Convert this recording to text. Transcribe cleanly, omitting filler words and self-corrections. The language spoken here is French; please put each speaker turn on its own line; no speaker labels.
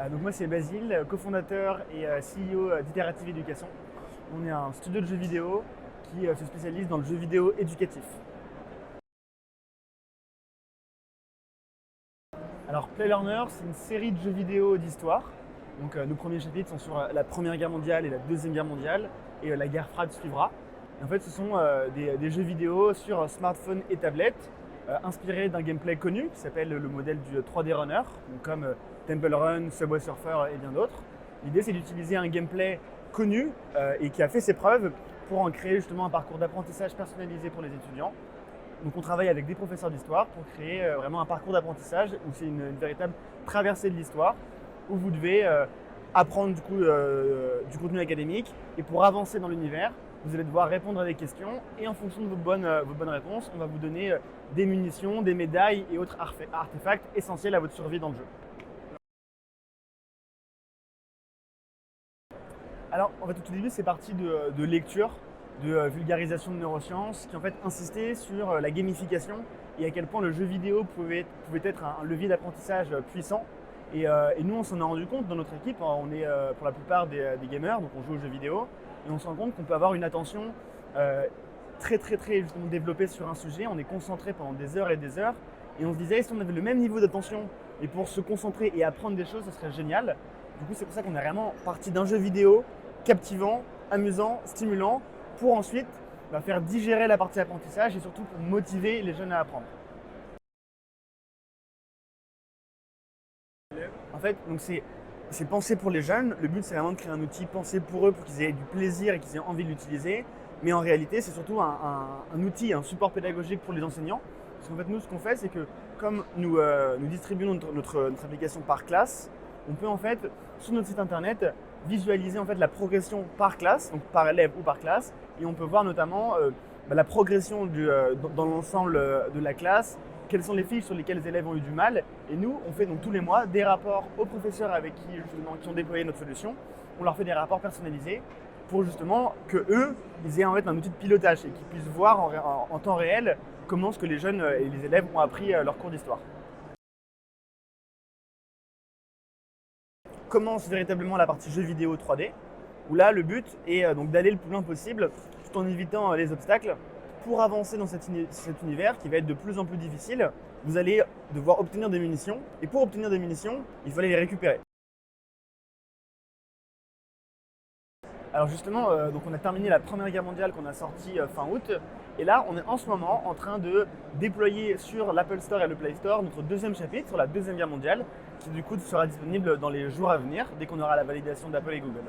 Donc moi c'est Basile, cofondateur et CEO d'Iterative Éducation. On est un studio de jeux vidéo qui se spécialise dans le jeu vidéo éducatif. Alors PlayLearner, c'est une série de jeux vidéo d'histoire. Donc nos premiers chapitres sont sur la Première Guerre mondiale et la Deuxième Guerre mondiale, et la guerre froide suivra. Et en fait ce sont des jeux vidéo sur smartphone et tablette, inspirés d'un gameplay connu qui s'appelle le modèle du 3D Runner, donc comme Temple Run, Subway Surfer et bien d'autres. L'idée c'est d'utiliser un gameplay connu et qui a fait ses preuves pour en créer justement un parcours d'apprentissage personnalisé pour les étudiants. Donc on travaille avec des professeurs d'histoire pour créer vraiment un parcours d'apprentissage où c'est une véritable traversée de l'histoire, où vous devez apprendre du contenu académique, et pour avancer dans l'univers, vous allez devoir répondre à des questions, et en fonction de vos bonnes réponses, on va vous donner des munitions, des médailles et autres artefacts essentiels à votre survie dans le jeu. Alors en fait au tout début c'est parti de lecture, de vulgarisation de neurosciences qui en fait insistait sur la gamification et à quel point le jeu vidéo pouvait être un levier d'apprentissage puissant. Et nous on s'en est rendu compte dans notre équipe. On est pour la plupart des gamers, donc on joue aux jeux vidéo, et on se rend compte qu'on peut avoir une attention très justement développée sur un sujet. On est concentré pendant des heures et des heures, et on se disait si on avait le même niveau d'attention et pour se concentrer et apprendre des choses, ce serait génial. Du coup c'est pour ça qu'on est vraiment parti d'un jeu vidéo captivant, amusant, stimulant, pour ensuite faire digérer la partie apprentissage et surtout pour motiver les jeunes à apprendre. En fait, donc c'est pensé pour les jeunes. Le but, c'est vraiment de créer un outil pensé pour eux, pour qu'ils aient du plaisir et qu'ils aient envie de l'utiliser. Mais en réalité, c'est surtout un outil, un support pédagogique pour les enseignants. Parce qu'en fait, nous, ce qu'on fait, c'est que comme nous distribuons notre application par classe, on peut en fait, sur notre site internet, visualiser en fait la progression par classe, donc par élève ou par classe, et on peut voir notamment la progression dans l'ensemble de la classe, quelles sont les fiches sur lesquelles les élèves ont eu du mal. Et nous, on fait donc tous les mois des rapports aux professeurs avec qui ont déployé notre solution. On leur fait des rapports personnalisés pour justement que eux, ils aient en fait un outil de pilotage et qu'ils puissent voir en temps réel comment ce que les jeunes et les élèves ont appris leur cours d'histoire. Commence véritablement la partie jeux vidéo 3D, où là le but est donc d'aller le plus loin possible tout en évitant les obstacles. Pour avancer dans cet univers qui va être de plus en plus difficile, vous allez devoir obtenir des munitions, et pour obtenir des munitions, il fallait les récupérer. Alors justement, donc on a terminé la Première Guerre mondiale qu'on a sortie fin août, et là on est en ce moment en train de déployer sur l'Apple Store et le Play Store notre deuxième chapitre sur la Deuxième Guerre mondiale, qui du coup sera disponible dans les jours à venir, dès qu'on aura la validation d'Apple et Google.